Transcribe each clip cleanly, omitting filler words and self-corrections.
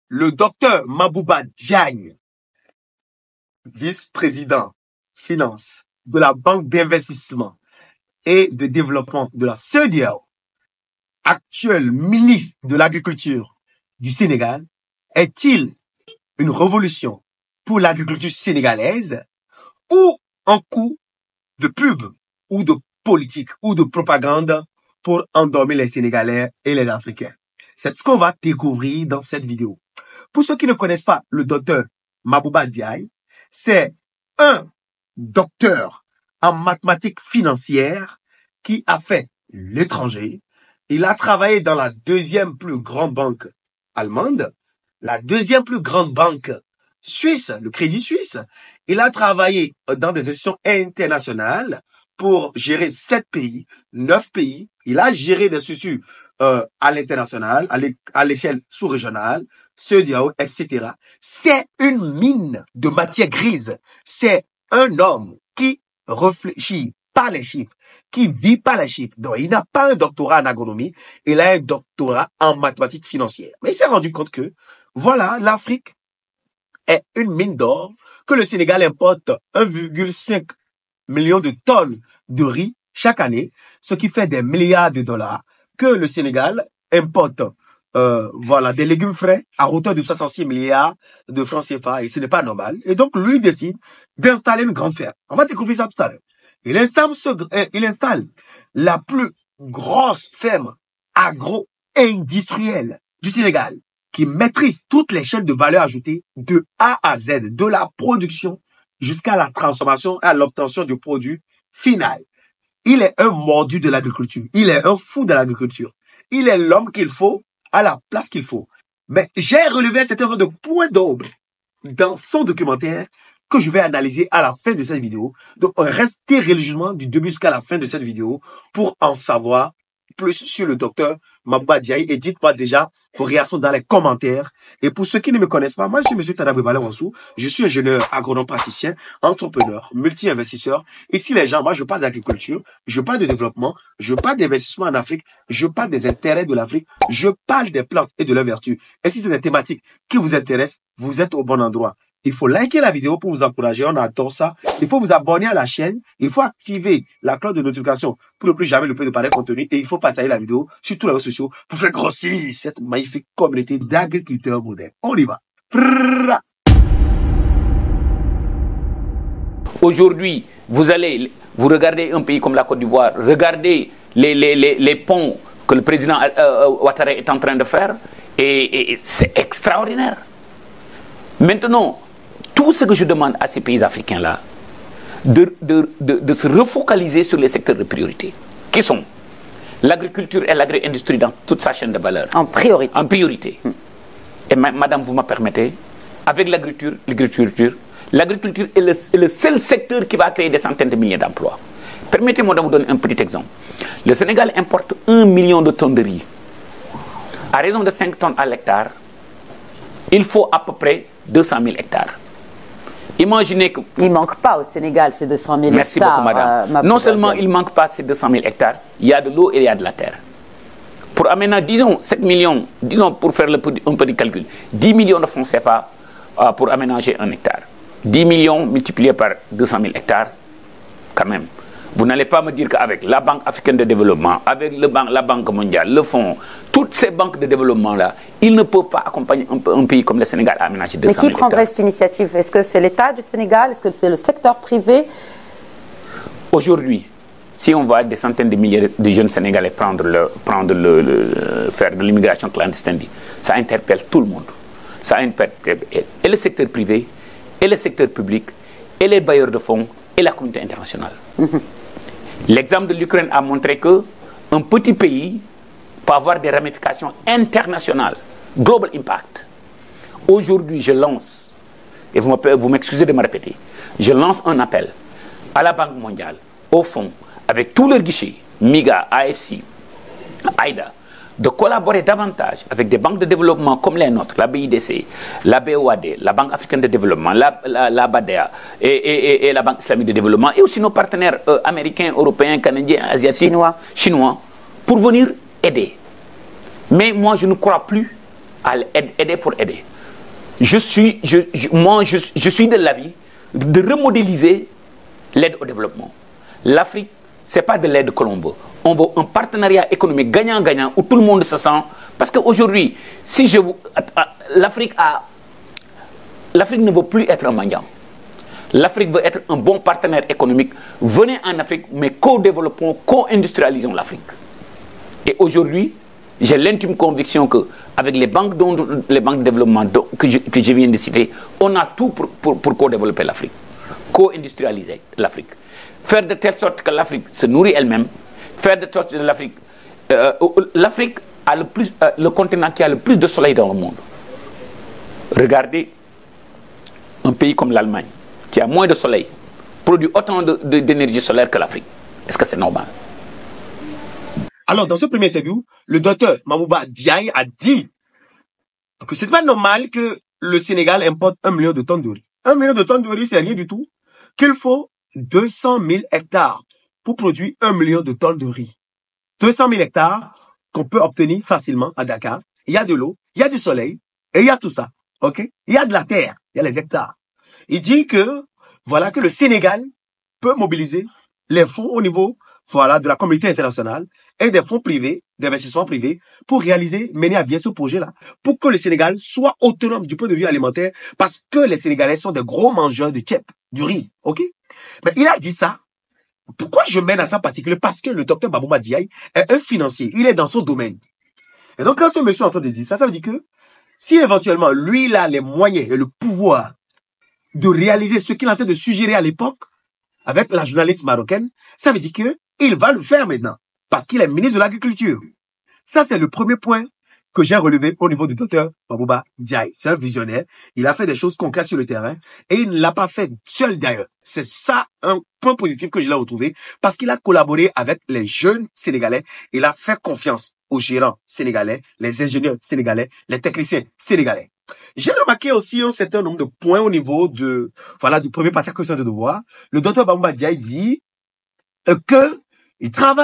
le docteur Mabouba Diagne, vice-président finance de la Banque d'investissement et de développement de la CEDEAO, actuel ministre de l'Agriculture du Sénégal, est-il une révolution pour l'agriculture sénégalaise ou un coup de pub ou de politique ou de propagande pour endormir les Sénégalais et les Africains? C'est ce qu'on va découvrir dans cette vidéo. Pour ceux qui ne connaissent pas le docteur Mabouba Diagne, c'est un docteur en mathématiques financières qui a fait l'étranger. Il a travaillé dans la deuxième plus grande banque allemande, la deuxième plus grande banque suisse, le Crédit Suisse. Il a travaillé dans des institutions internationales pour gérer 7 pays, 9 pays. Il a géré des institutions à l'international, à l'échelle sous-régionale, CEDEAO, etc. C'est une mine de matière grise. C'est un homme qui réfléchit par les chiffres, qui vit par les chiffres. Donc, il n'a pas un doctorat en agronomie, il a un doctorat en mathématiques financières. Mais il s'est rendu compte que, voilà, l'Afrique est une mine d'or, que le Sénégal importe 1,5 million de tonnes de riz chaque année, ce qui fait des milliards de dollars, que le Sénégal importe voilà, des légumes frais à hauteur de 66 milliards de francs CFA, et ce n'est pas normal. Et donc, lui décide d'installer une grande ferme. On va découvrir ça tout à l'heure. Il installe la plus grosse ferme agro-industrielle du Sénégal, qui maîtrise toutes les chaînes de valeur ajoutée de A à Z, de la production jusqu'à la transformation et à l'obtention du produit final. Il est un mordu de l'agriculture. Il est un fou de l'agriculture. Il est l'homme qu'il faut à la place qu'il faut. Mais j'ai relevé un certain nombre de points d'ombre dans son documentaire que je vais analyser à la fin de cette vidéo. Donc, restez religieusement du début jusqu'à la fin de cette vidéo pour en savoir plus sur le docteur Mabouba Diagne, et dites-moi déjà vos réactions dans les commentaires. Et pour ceux qui ne me connaissent pas, moi je suis M. Tadabé Valé-Wansou, je suis ingénieur agronome praticien, entrepreneur, multi-investisseur. Ici les gens, moi je parle d'agriculture, je parle de développement, je parle d'investissement en Afrique, je parle des intérêts de l'Afrique, je parle des plantes et de leurs vertus. Et si c'est des thématiques qui vous intéressent, vous êtes au bon endroit. Il faut liker la vidéo pour vous encourager, on adore ça. Il faut vous abonner à la chaîne, il faut activer la cloche de notification pour ne plus jamais louper de pareil contenu, et il faut partager la vidéo sur tous les réseaux sociaux pour faire grossir cette magnifique communauté d'agriculteurs modernes. On y va. Aujourd'hui, vous regardez un pays comme la Côte d'Ivoire, regardez les ponts que le président Ouattara est en train de faire, et c'est extraordinaire. Maintenant, tout ce que je demande à ces pays africains-là, de se refocaliser sur les secteurs de priorité, qui sont l'agriculture et l'agro-industrie dans toute sa chaîne de valeur. En priorité. En priorité. Et madame, vous me permettez, avec l'agriculture est le seul secteur qui va créer des centaines de milliers d'emplois. Permettez-moi de vous donner un petit exemple. Le Sénégal importe 1 million de tonnes de riz. À raison de 5 tonnes à l'hectare, il faut à peu près 200 000 hectares. Imaginez que... Il ne manque pas au Sénégal ces 200 000 hectares. Merci beaucoup, madame. Non seulement il ne manque pas ces 200 000 hectares, il y a de l'eau et il y a de la terre. Pour amener, disons, 7 millions, disons, pour faire un petit calcul, 10 millions de francs CFA pour aménager un hectare. 10 millions multipliés par 200 000 hectares, quand même. Vous n'allez pas me dire qu'avec la Banque africaine de développement, avec la Banque mondiale, le Fonds, toutes ces banques de développement-là, ils ne peuvent pas accompagner un pays comme le Sénégal à aménager 200 000 hectares. Mais qui prendrait cette initiative? Est-ce que c'est l'État du Sénégal? Est-ce que c'est le secteur privé? Aujourd'hui, si on voit des centaines de milliers de jeunes Sénégalais faire de l'immigration clandestine, ça interpelle tout le monde. Ça interpelle et le secteur privé, et le secteur public, et les bailleurs de fonds, et la communauté internationale. L'exemple de l'Ukraine a montré qu'un petit pays peut avoir des ramifications internationales, global impact. Aujourd'hui, je lance, et vous m'excusez de me répéter, je lance un appel à la Banque mondiale, au Fonds, avec tous leurs guichets, MIGA, AFC, AIDA, de collaborer davantage avec des banques de développement comme les nôtres, la BIDC, la BOAD, la Banque africaine de développement, la BADEA et la Banque islamique de développement, et aussi nos partenaires américains, européens, canadiens, asiatiques, chinois, pour venir aider. Mais moi, je ne crois plus à aider pour aider. je suis de l'avis de remodéliser l'aide au développement. L'Afrique, ce n'est pas de l'aide Colombo. On veut un partenariat économique gagnant-gagnant où tout le monde se sent. Parce qu'aujourd'hui, si je vous. L'Afrique ne veut plus être un mendiant. L'Afrique veut être un bon partenaire économique. Venez en Afrique, mais co-développons, co-industrialisons l'Afrique. Et aujourd'hui, j'ai l'intime conviction qu'avec les banques de développement que je viens de citer, on a tout pour co-développer l'Afrique, co-industrialiser l'Afrique. Faire de telle sorte que l'Afrique se nourrit elle-même, faire de sorte que l'Afrique... L'Afrique a le continent qui a le plus de soleil dans le monde. Regardez un pays comme l'Allemagne, qui a moins de soleil, produit autant d'énergie solaire que l'Afrique. Est-ce que c'est normal? Alors, dans ce premier interview, le docteur Mabouba Diaye a dit que c'est pas normal que le Sénégal importe 1 million de tonnes de riz. 1 million de tonnes de riz, c'est rien du tout. Qu'il faut 200 000 hectares pour produire 1 million de tonnes de riz. 200 000 hectares qu'on peut obtenir facilement à Dakar. Il y a de l'eau, il y a du soleil, et il y a tout ça. Ok? Il y a de la terre, il y a les hectares. Il dit que, voilà, que le Sénégal peut mobiliser les fonds au niveau, voilà, de la communauté internationale et des fonds privés, d'investissement privés, pour mener à bien ce projet-là, pour que le Sénégal soit autonome du point de vue alimentaire, parce que les Sénégalais sont des gros mangeurs de tchèp, du riz, ok? Mais il a dit ça. Pourquoi je mène à ça en particulier? Parce que le docteur Mabouba Diaye est un financier, il est dans son domaine. Et donc quand ce monsieur est en train de dire ça, ça veut dire que si éventuellement lui, il a les moyens et le pouvoir de réaliser ce qu'il est en train de suggérer à l'époque, avec la journaliste marocaine, ça veut dire que il va le faire maintenant, parce qu'il est ministre de l'Agriculture. Ça, c'est le premier point que j'ai relevé au niveau du docteur Mabouba Diaye. C'est un visionnaire. Il a fait des choses concrètes sur le terrain et il ne l'a pas fait seul d'ailleurs. C'est ça un point positif que je l'ai retrouvé parce qu'il a collaboré avec les jeunes Sénégalais. Il a fait confiance aux gérants sénégalais, les ingénieurs sénégalais, les techniciens sénégalais. J'ai remarqué aussi un certain nombre de points au niveau du premier passage que je viens de voir. Le docteur Mabouba Diaye dit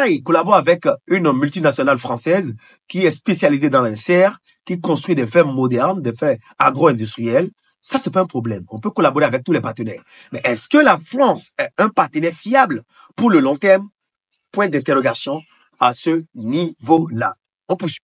il collabore avec une multinationale française qui est spécialisée dans les serres, qui construit des fermes modernes, des fermes agro-industrielles. Ça, c'est pas un problème. On peut collaborer avec tous les partenaires. Mais est-ce que la France est un partenaire fiable pour le long terme? Point d'interrogation à ce niveau-là. On poursuit.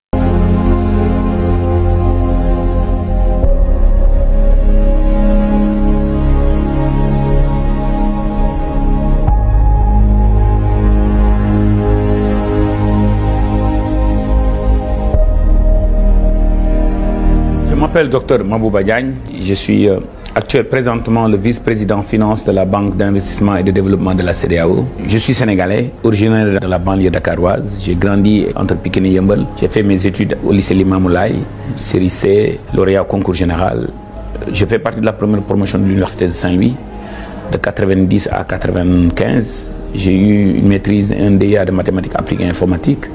Je m'appelle Dr Mabouba Diaye, je suis présentement le vice-président finance de la Banque d'investissement et de développement de la CEDEAO. Je suis sénégalais, originaire de la banlieue dakaroise. J'ai grandi entre Pikine et Yeumbeul. J'ai fait mes études au lycée Limamoulaye, série C, lauréat au concours général. Je fais partie de la première promotion de l'Université de Saint-Louis, de 90 à 95. J'ai eu une maîtrise, un DEA de mathématiques appliquées et informatique,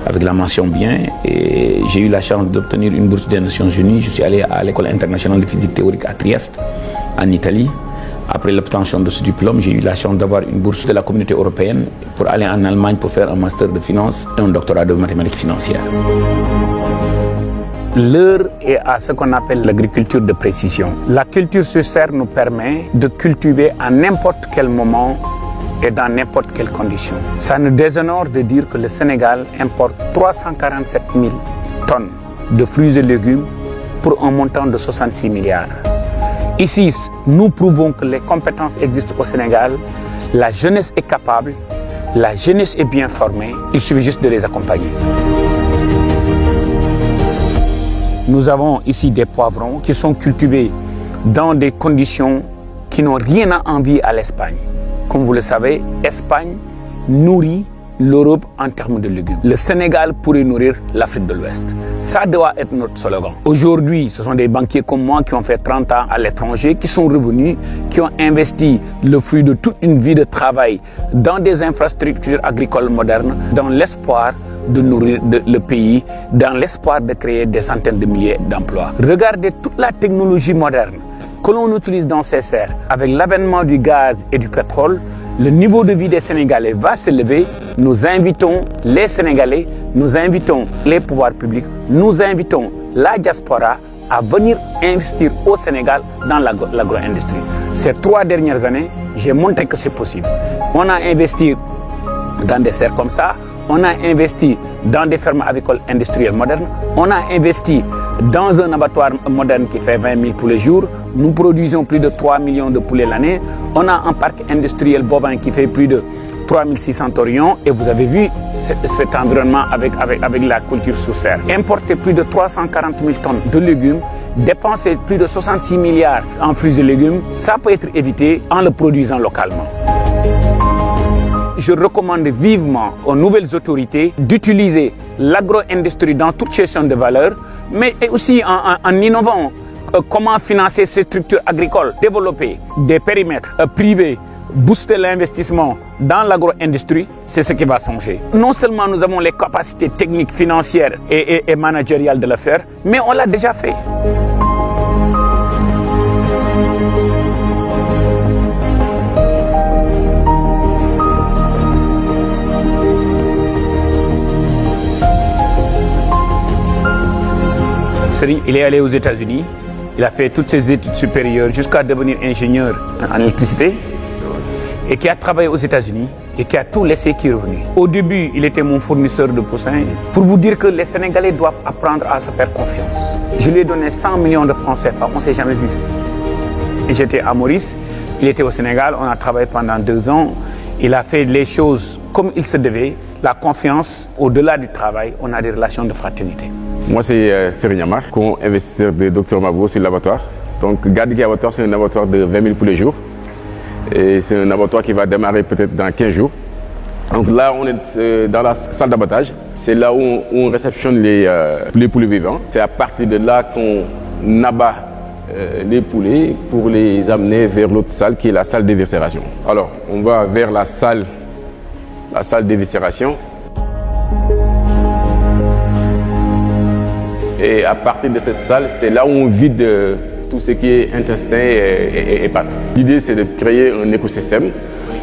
avec la mention bien, et j'ai eu la chance d'obtenir une bourse des Nations Unies. Je suis allé à l'école internationale de physique théorique à Trieste, en Italie. Après l'obtention de ce diplôme, j'ai eu la chance d'avoir une bourse de la communauté européenne pour aller en Allemagne pour faire un master de finance et un doctorat de mathématiques financières. L'heure est à ce qu'on appelle l'agriculture de précision. La culture sur serre nous permet de cultiver à n'importe quel moment et dans n'importe quelle condition. Ça nous déshonore de dire que le Sénégal importe 347 000 tonnes de fruits et légumes pour un montant de 66 milliards. Ici, nous prouvons que les compétences existent au Sénégal, la jeunesse est capable, la jeunesse est bien formée, il suffit juste de les accompagner. Nous avons ici des poivrons qui sont cultivés dans des conditions qui n'ont rien à envier à l'Espagne. Comme vous le savez, l'Espagne nourrit l'Europe en termes de légumes. Le Sénégal pourrait nourrir l'Afrique de l'Ouest. Ça doit être notre slogan. Aujourd'hui, ce sont des banquiers comme moi qui ont fait 30 ans à l'étranger, qui sont revenus, qui ont investi le fruit de toute une vie de travail dans des infrastructures agricoles modernes, dans l'espoir de nourrir le pays, dans l'espoir de créer des centaines de milliers d'emplois. Regardez toute la technologie moderne que l'on utilise dans ces serres. Avec l'avènement du gaz et du pétrole, le niveau de vie des Sénégalais va s'élever. Nous invitons les Sénégalais, nous invitons les pouvoirs publics, nous invitons la diaspora à venir investir au Sénégal dans l'agro-industrie. Ces 3 dernières années, j'ai montré que c'est possible. On a investi dans des serres comme ça, on a investi dans des fermes avicoles industrielles modernes, on a investi dans un abattoir moderne qui fait 20 000 tous les jours. Nous produisons plus de 3 millions de poulets l'année. On a un parc industriel bovin qui fait plus de 3600 torions et vous avez vu cet environnement avec la culture sous serre. Importer plus de 340 000 tonnes de légumes, dépenser plus de 66 milliards en fruits et légumes, ça peut être évité en le produisant localement. Je recommande vivement aux nouvelles autorités d'utiliser l'agro-industrie dans toute gestion de valeur, mais aussi en innovant comment financer ces structures agricoles, développer des périmètres privés, booster l'investissement dans l'agro-industrie, c'est ce qui va changer. Non seulement nous avons les capacités techniques, financières et managériales de le faire, mais on l'a déjà fait. Il est allé aux États-Unis, il a fait toutes ses études supérieures jusqu'à devenir ingénieur en électricité et qui a travaillé aux États-Unis et qui a tout laissé qui est revenu. Au début, il était mon fournisseur de poussins. Pour vous dire que les Sénégalais doivent apprendre à se faire confiance. Je lui ai donné 100 millions de francs CFA, on ne s'est jamais vu. Et j'étais à Maurice, il était au Sénégal, on a travaillé pendant 2 ans. Il a fait les choses comme il se devait. La confiance, au-delà du travail, on a des relations de fraternité. Moi, c'est Serigne Amar, co-investisseur de Dr Mabo sur l'abattoir. Donc, Gadigi Abattoir, c'est un abattoir de 20 000 pour les jours. Et c'est un abattoir qui va démarrer peut-être dans 15 jours. Donc là, on est dans la salle d'abattage. C'est là où on réceptionne les poulets vivants. C'est à partir de là qu'on abat les poulets pour les amener vers l'autre salle qui est la salle d'éviscération. Alors, on va vers la salle d'éviscération. Et à partir de cette salle, c'est là où on vide tout ce qui est intestin et pattes. L'idée, c'est de créer un écosystème,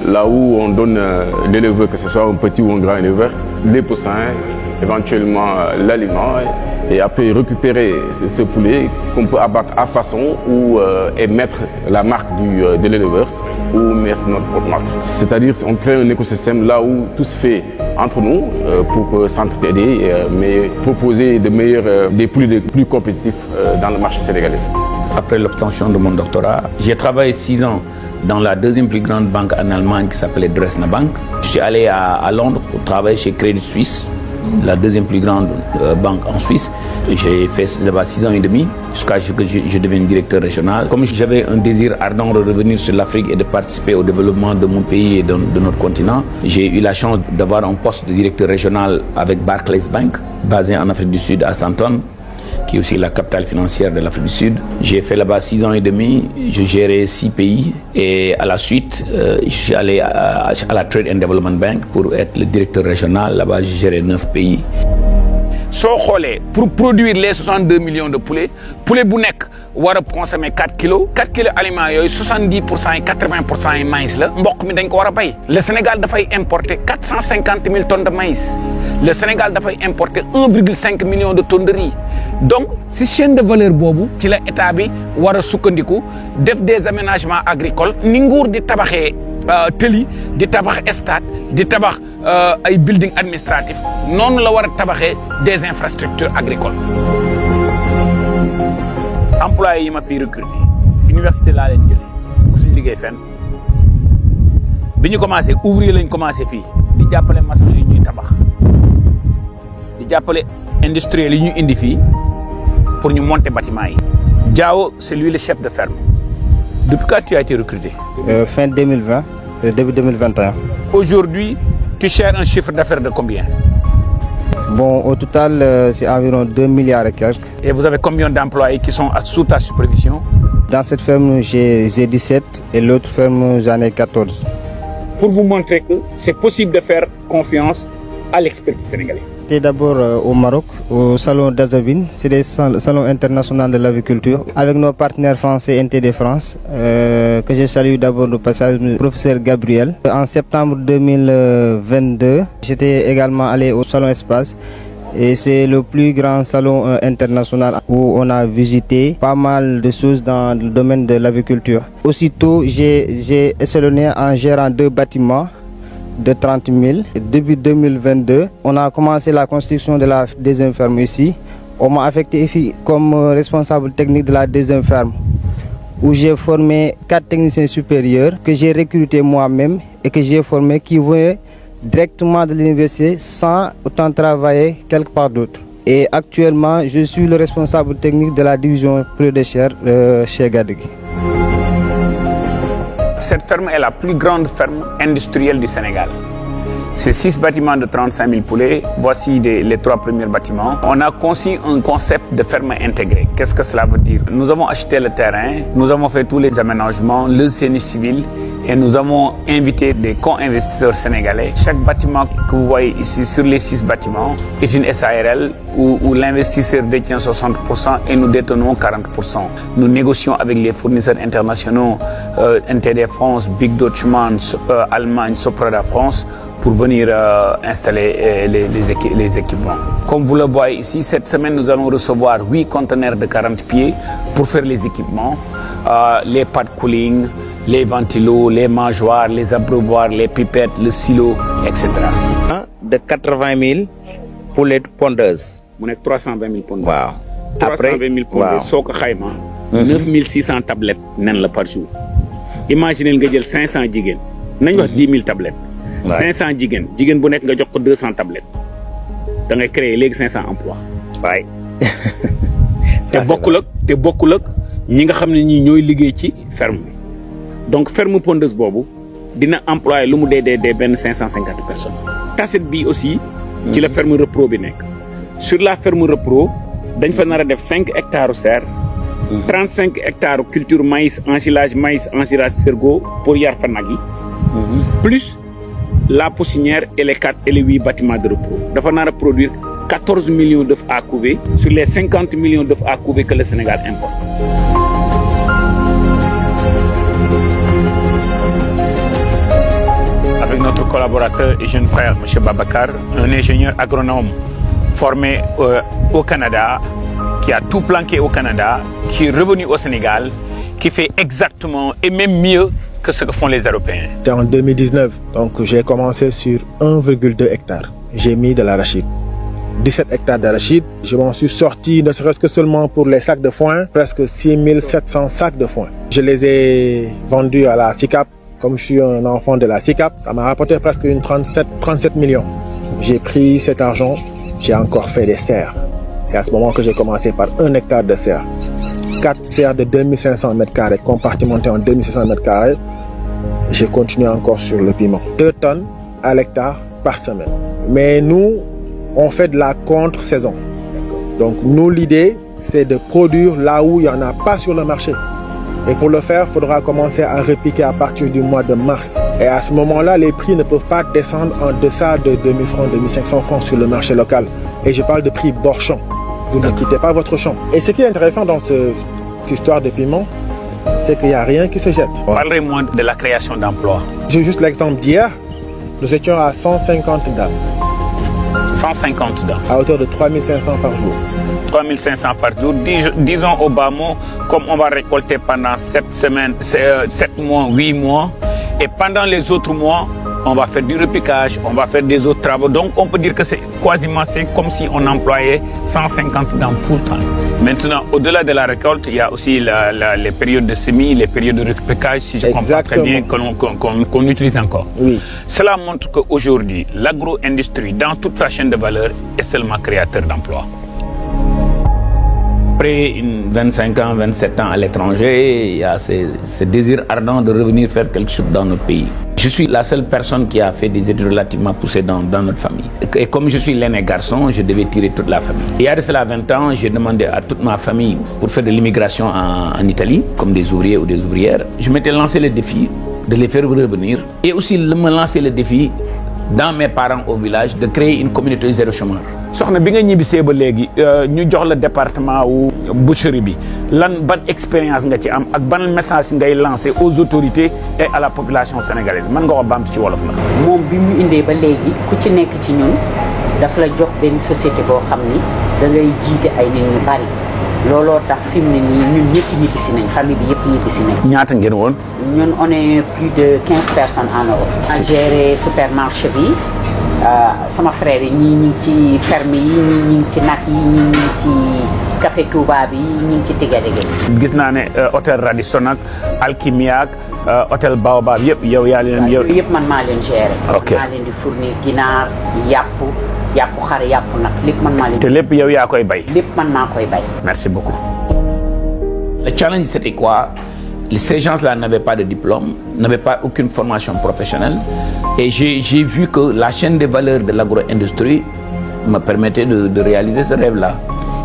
là où on donne l'éleveur, que ce soit un petit ou un grand éleveur, les poussins, éventuellement l'aliment, et après récupérer ce poulet qu'on peut abattre à façon ou et mettre la marque de l'éleveur ou mettre notre propre marque. C'est-à-dire qu'on crée un écosystème là où tout se fait entre nous pour s'entraider, mais proposer des poulets plus compétitifs dans le marché sénégalais. Après l'obtention de mon doctorat, j'ai travaillé 6 ans dans la 2e plus grande banque en Allemagne qui s'appelait Dresdner Bank. Je suis allé à Londres pour travailler chez Credit Suisse, la 2e plus grande banque en Suisse. J'ai fait là-bas 6 ans et demi jusqu'à ce que je devienne directeur régional. Comme j'avais un désir ardent de revenir sur l'Afrique et de participer au développement de mon pays et de notre continent, j'ai eu la chance d'avoir un poste de directeur régional avec Barclays Bank, basé en Afrique du Sud à Sandton, qui est aussi la capitale financière de l'Afrique du Sud. J'ai fait là-bas 6 ans et demi, je gérais 6 pays et à la suite, je suis allé à la Trade and Development Bank pour être le directeur régional. Là-bas, je gérais 9 pays. Pour produire les 62 millions de poulets, poulet bu nekk war a consommer 4 kilos. 4 kilos aliments yooyu 70% et 80% yi maïs la. Mbokk mi dañ ko war a bay. Le Sénégal dafay importer 450 000 tonnes de maïs. Le Sénégal dafay importer 1,5 million de tonnes de riz. Donc si chaîne de valeur boobu ci la état bi war a sukkandiku def des aménagements agricoles ni nguur di tabaxee tëli di tabax stade di tabax ay building administratif noonu la war a tabaxee des infrastructures agricoles. Employés yi ma fi recruter université laa leen jëlee suñu liggéey fenn bi ñu commencé ouvrier lañ commencé fii di jàppale maçon yi ñuy tabax di jàppale industriel yi ñu indi fii pour ñu monter bâtiment yi. Diao, c'est lui le chef de ferme. Depuis quand tu as été recruté? Fin 2020, début 2021. Aujourd'hui, tu gères un chiffre d'affaires de combien? Bon, au total, c'est environ 2 milliards et quelques. Et vous avez combien d'employés qui sont sous ta supervision? Dans cette ferme, j'ai 17 et l'autre ferme, j'en ai 14. Pour vous montrer que c'est possible de faire confiance à l'expertise sénégalaise. J'étais d'abord au Maroc, au salon d'Azavine, c'est le salon international de l'aviculture, avec nos partenaires français NTD France, que je salue d'abord au passage, le professeur Gabriel. En septembre 2022, j'étais également allé au salon Espace, Et c'est le plus grand salon international où on a visité pas mal de choses dans le domaine de l'agriculture. Aussitôt, j'ai échelonné en gérant 2 bâtiments de 30 000. Début 2022, on a commencé la construction de la deuxième ferme ici. On m'a affecté comme responsable technique de la deuxième ferme, où j'ai formé 4 techniciens supérieurs que j'ai recrutés moi-même et que j'ai formés qui venaient directement de l'université sans autant travailler quelque part d'autre. Et actuellement, je suis le responsable technique de la division produits de chair chez Gadegui. Cette ferme est la plus grande ferme industrielle du Sénégal. C'est 6 bâtiments de 35 000 poulets. Voici les 3 premiers bâtiments. On a conçu un concept de ferme intégrée. Qu'est-ce que cela veut dire? Nous avons acheté le terrain, nous avons fait tous les aménagements, le génie civil, et nous avons invité des co-investisseurs sénégalais. Chaque bâtiment que vous voyez ici sur les 6 bâtiments est une SARL où l'investisseur détient 60% et nous détenons 40%. Nous négocions avec les fournisseurs internationaux, NTD France, Big Deutschmann, Allemagne, Soprada France, pour venir installer les équipements. Comme vous le voyez ici, cette semaine, nous allons recevoir 8 conteneurs de 40 pieds pour faire les équipements, les pads cooling, les ventilos, les mangeoires, les abreuvoirs, les pipettes, le silo, etc. De 80 000 poulets pondeuses. On est 320 000 pondeuses. Wow. 320 000 pondeuses, sauf que 9 600 tablettes par jour. Imaginez que vous 500 gigan. Nous avons 10 000 tablettes. 500 gigan. Gigan bu nek nga jox ko 200 tablettes. Da ngay créer légui 500 emplois. Ouais. Té bokul ak ñi nga xamné ñi ñoy liggéey ci ferme bi. Donc ferme pondeuse bobu dina employer lu mu dé 550 personnes. Tasset bi aussi ci la ferme repro bi nek. Sur la ferme repro dañ fa nara def 5 hectares serre, 35 hectares culture maïs, ensilage sorgho pour yar fa nag yi. Plus la poussinière et les 4 et les 8 bâtiments de repos. Il faut produire 14 millions d'œufs à couver sur les 50 millions d'œufs à couver que le Sénégal importe. Avec notre collaborateur et jeune frère, M. Babacar, un ingénieur agronome formé au Canada, qui a tout planqué au Canada, qui est revenu au Sénégal, qui fait exactement et même mieux que ce que font les Européens. C'était en 2019, donc j'ai commencé sur 1,2 hectare. J'ai mis de l'arachide. 17 hectares d'arachide. Je m'en suis sorti, ne serait-ce que seulement pour les sacs de foin, presque 6700 sacs de foin. Je les ai vendus à la SICAP. Comme je suis un enfant de la SICAP, ça m'a rapporté presque 37 millions. J'ai pris cet argent, j'ai encore fait des serres. C'est à ce moment que j'ai commencé par 1 hectare de serre. 4 serres de 2500 m², compartimentées en 2500 m². J'ai continué encore sur le piment. 2 tonnes à l'hectare par semaine. Mais nous, on fait de la contre-saison. Donc nous, l'idée, c'est de produire là où il n'y en a pas sur le marché. Et pour le faire, il faudra commencer à repiquer à partir du mois de mars. Et à ce moment-là, les prix ne peuvent pas descendre en deçà de 2000 francs, 2500 francs sur le marché local. Et je parle de prix bord champ. Vous ne quittez pas votre champ. Et ce qui est intéressant dans cette histoire de piment, c'est qu'il n'y a rien qui se jette. Parlez-moi de la création d'emplois. J'ai juste l'exemple d'hier. Nous étions à 150 dames. 150 dames. À hauteur de 3500 par jour. 3500 par jour. Disons au bas mot, comme on va récolter pendant 7 semaines, 7 mois, 8 mois, et pendant les autres mois, on va faire du repiquage, on va faire des autres travaux. Donc on peut dire que c'est quasiment comme si on employait 150 dames full-time. Maintenant, au-delà de la récolte, il y a aussi les périodes de semis, les périodes de repiquage, si je comprends très bien, qu'on utilise encore. Oui. Cela montre qu'aujourd'hui, l'agro-industrie, dans toute sa chaîne de valeur, est seulement créateur d'emplois. Après 25 ans, 27 ans à l'étranger, il y a ce désir ardent de revenir faire quelque chose dans notre pays. Je suis la seule personne qui a fait des études relativement poussées dans notre famille. Et comme je suis l'aîné garçon, je devais tirer toute la famille. Il y a de cela 20 ans, j'ai demandé à toute ma famille pour faire de l'immigration en Italie, comme des ouvriers ou des ouvrières. Je m'étais lancé le défi de les faire revenir et aussi de me lancer le défi dans mes parents au village de créer une communauté zéro chômeur. soxna bi nga ñibbisee ba léegi ñu jox la département wu boucherie bi lan ban expérience nga ci am ak ban message ngay lancer aux autorités et à la population sénégalaise man nga ko bamtu ci wolof nag. moom bi mu indee ba léegi ku ci nekk ci ñun daf la jox benn société boo xam ni da ngay jiite ay nit ñu bari looloo tax fi mu ne nii ñun ñëpp ñibbisi nañ famille bi yëpp ñibbisi nañ. ñaata ngeen woon. ñun on est plus de 15 personnes en Europe. a géré supermarché bi sama frère yi ñii ñu ngi ci ferme yi ñii ñu ngi ci nag yi ñii ñu ngi ci café Touba bi ñu ngi ci Tigadege. gis naa ne hôtel Radisson ak Alkimia ak hôtel Baobab yëpp yow yaa leen. yow yëpp man maa leen géré. ok maa leen di fournir ginaar yàpp xar yàpp nag lépp man maa leen. te lépp yow yaa koy bay. lépp man maa koy bay. Merci beaucoup. Le challenge, c'était quoi? Ces gens-là n'avaient pas de diplôme, n'avaient pas aucune formation professionnelle. Et j'ai vu que la chaîne de valeur de l'agro-industrie me permettait de réaliser ce rêve-là.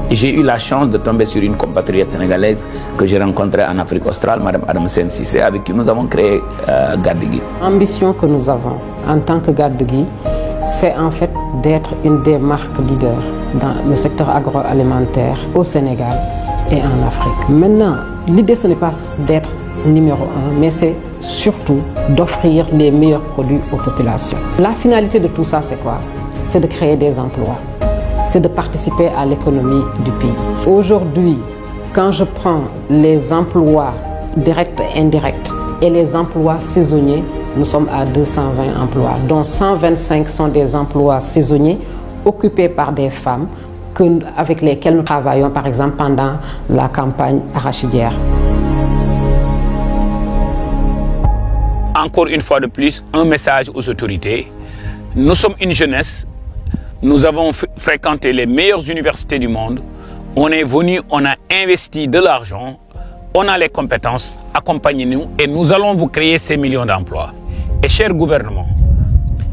Et j'ai eu la chance de tomber sur une compatriote sénégalaise que j'ai rencontrée en Afrique australe, Madame Adam Sen Sissé, avec qui nous avons créé Gadegui. L'ambition que nous avons en tant que Gadegui, c'est en fait d'être une des marques leaders dans le secteur agroalimentaire au Sénégal et en Afrique. Maintenant, l'idée ce n'est pas d'être numéro 1, mais c'est surtout d'offrir les meilleurs produits aux populations. La finalité de tout ça, c'est quoi? C'est de créer des emplois, c'est de participer à l'économie du pays. Aujourd'hui, quand je prends les emplois directs et indirects et les emplois saisonniers, nous sommes à 220 emplois, dont 125 sont des emplois saisonniers occupés par des femmes avec lesquelles nous travaillons, par exemple, pendant la campagne arachidière. Encore une fois de plus, un message aux autorités. Nous sommes une jeunesse, nous avons fréquenté les meilleures universités du monde, on est venu, on a investi de l'argent, on a les compétences, accompagnez-nous et nous allons vous créer ces millions d'emplois. Et cher gouvernement,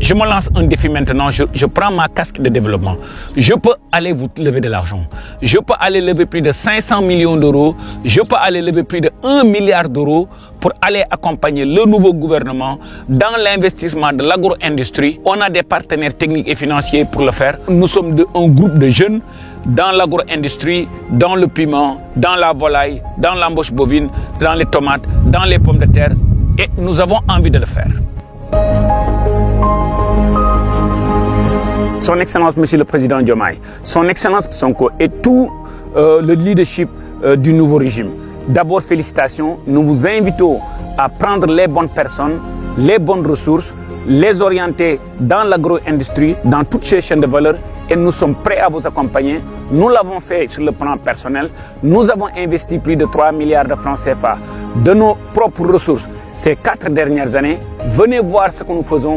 je me lance un défi maintenant, je prends ma casque de développement. Je peux aller vous lever de l'argent. Je peux aller lever plus de 500 millions d'euros. Je peux aller lever plus de 1 milliard d'euros pour aller accompagner le nouveau gouvernement dans l'investissement de l'agro-industrie. On a des partenaires techniques et financiers pour le faire. Nous sommes un groupe de jeunes dans l'agro-industrie, dans le piment, dans la volaille, dans l'embauche bovine, dans les tomates, dans les pommes de terre. Et nous avons envie de le faire. Son Excellence, Monsieur le Président Diomaye, Son Excellence Sonko et tout le leadership du nouveau régime. D'abord, félicitations. Nous vous invitons à prendre les bonnes personnes, les bonnes ressources, les orienter dans l'agro-industrie, dans toutes ces chaînes de valeur et nous sommes prêts à vous accompagner. Nous l'avons fait sur le plan personnel. Nous avons investi plus de 3 milliards de francs CFA de nos propres ressources ces 4 dernières années. Venez voir ce que nous faisons.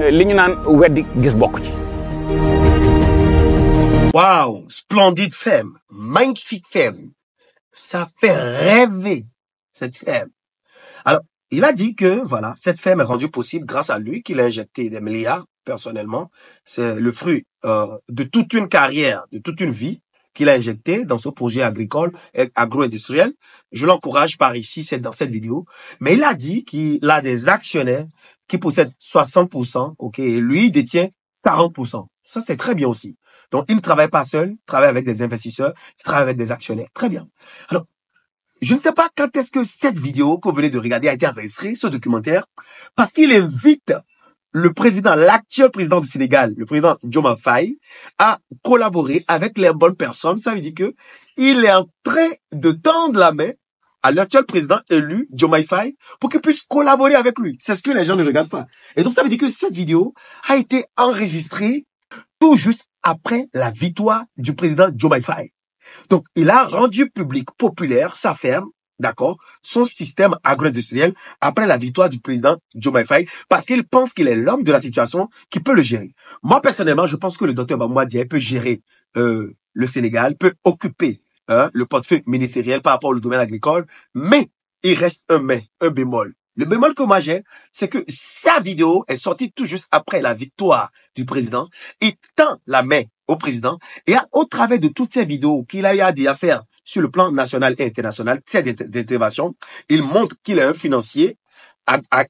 Waouh, splendide femme, magnifique femme. Ça fait rêver, cette femme. Alors, il a dit que, voilà, cette femme est rendue possible grâce à lui, qu'il a injecté des milliards, personnellement. C'est le fruit de toute une carrière, de toute une vie qu'il a injecté dans ce projet agricole et agro-industriel. Je l'encourage par ici, c'est dans cette vidéo. Mais il a dit qu'il a des actionnaires qui possèdent 60%, ok, et lui détient 40%. Ça, c'est très bien aussi. Donc, il ne travaille pas seul, il travaille avec des investisseurs, il travaille avec des actionnaires. Très bien. Alors, je ne sais pas quand est-ce que cette vidéo que vous venez de regarder a été enregistrée, ce documentaire, parce qu'il invite le président, l'actuel président du Sénégal, le président Diomaye Faye, à collaborer avec les bonnes personnes. Ça veut dire que il est en train de tendre la main à l'actuel président élu, Diomaye Faye, pour qu'il puisse collaborer avec lui. C'est ce que les gens ne regardent pas. Et donc, ça veut dire que cette vidéo a été enregistrée tout juste après la victoire du président Diomaye Faye. Donc, il a rendu public, populaire, sa ferme, d'accord, son système agro-industriel après la victoire du président Diomaye Faye, parce qu'il pense qu'il est l'homme de la situation qui peut le gérer. Moi, personnellement, je pense que le docteur Mamoudou Diaye peut gérer le Sénégal, peut occuper le portefeuille ministériel par rapport au domaine agricole, mais il reste un bémol. Le bémol que moi j'ai, c'est que sa vidéo est sortie tout juste après la victoire du président. Il tend la main au président et au travers de toutes ces vidéos qu'il a eu à faire sur le plan national et international, ces interventions, il montre qu'il est un financier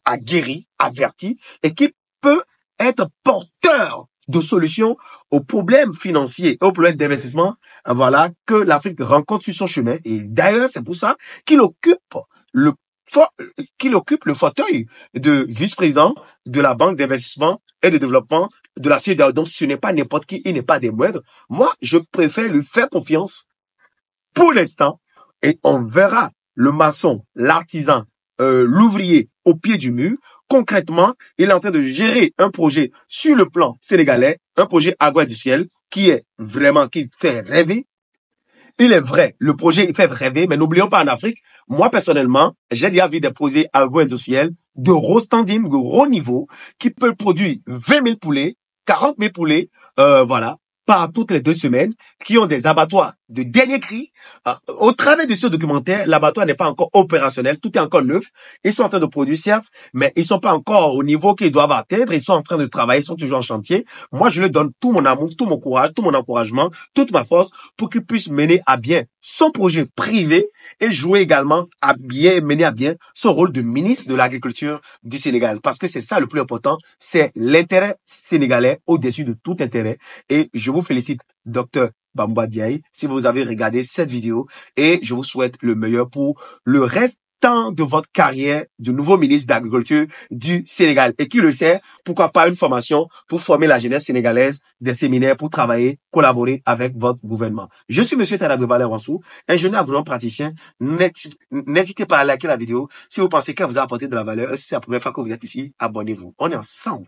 aguerri, averti et qui peut être porteur de solutions aux problèmes financiers et aux problèmes d'investissement, voilà, que l'Afrique rencontre sur son chemin. Et d'ailleurs, c'est pour ça qu'il occupe le fauteuil de vice-président de la Banque d'investissement et de développement de la CEDEAO. Donc, ce n'est pas n'importe qui, il n'est pas des moindres. Moi, je préfère lui faire confiance pour l'instant et on verra le maçon, l'artisan, l'ouvrier au pied du mur. Concrètement, il est en train de gérer un projet sur le plan sénégalais, un projet agro-industriel qui est vraiment, qui fait rêver. Il est vrai, le projet, il fait rêver, mais n'oublions pas en Afrique, moi personnellement, j'ai déjà vu des projets agro-industriels de gros standing, de gros niveau, qui peuvent produire 20 000 poulets, 40 000 poulets, voilà, par toutes les 2 semaines, qui ont des abattoirs de dernier cri. Au travers de ce documentaire, l'abattoir n'est pas encore opérationnel, tout est encore neuf. Ils sont en train de produire, certes, mais ils sont pas encore au niveau qu'ils doivent atteindre. Ils sont en train de travailler, ils sont toujours en chantier. Moi, je leur donne tout mon amour, tout mon courage, tout mon encouragement, toute ma force pour qu'ils puissent mener à bien son projet privé et jouer également à bien, mener à bien son rôle de ministre de l'Agriculture du Sénégal. Parce que c'est ça le plus important, c'est l'intérêt sénégalais au-dessus de tout intérêt. Et je vous félicite, docteur Bamba Diaye, si vous avez regardé cette vidéo, et je vous souhaite le meilleur pour le restant de votre carrière de nouveau ministre d'Agriculture du Sénégal. Et qui le sait, pourquoi pas une formation pour former la jeunesse sénégalaise, des séminaires pour travailler, collaborer avec votre gouvernement. Je suis monsieur Tadabé Valère Wansou, ingénieur agronome praticien. N'hésitez pas à liker la vidéo si vous pensez qu'elle vous a apporté de la valeur. Si c'est la première fois que vous êtes ici, abonnez-vous. On est ensemble.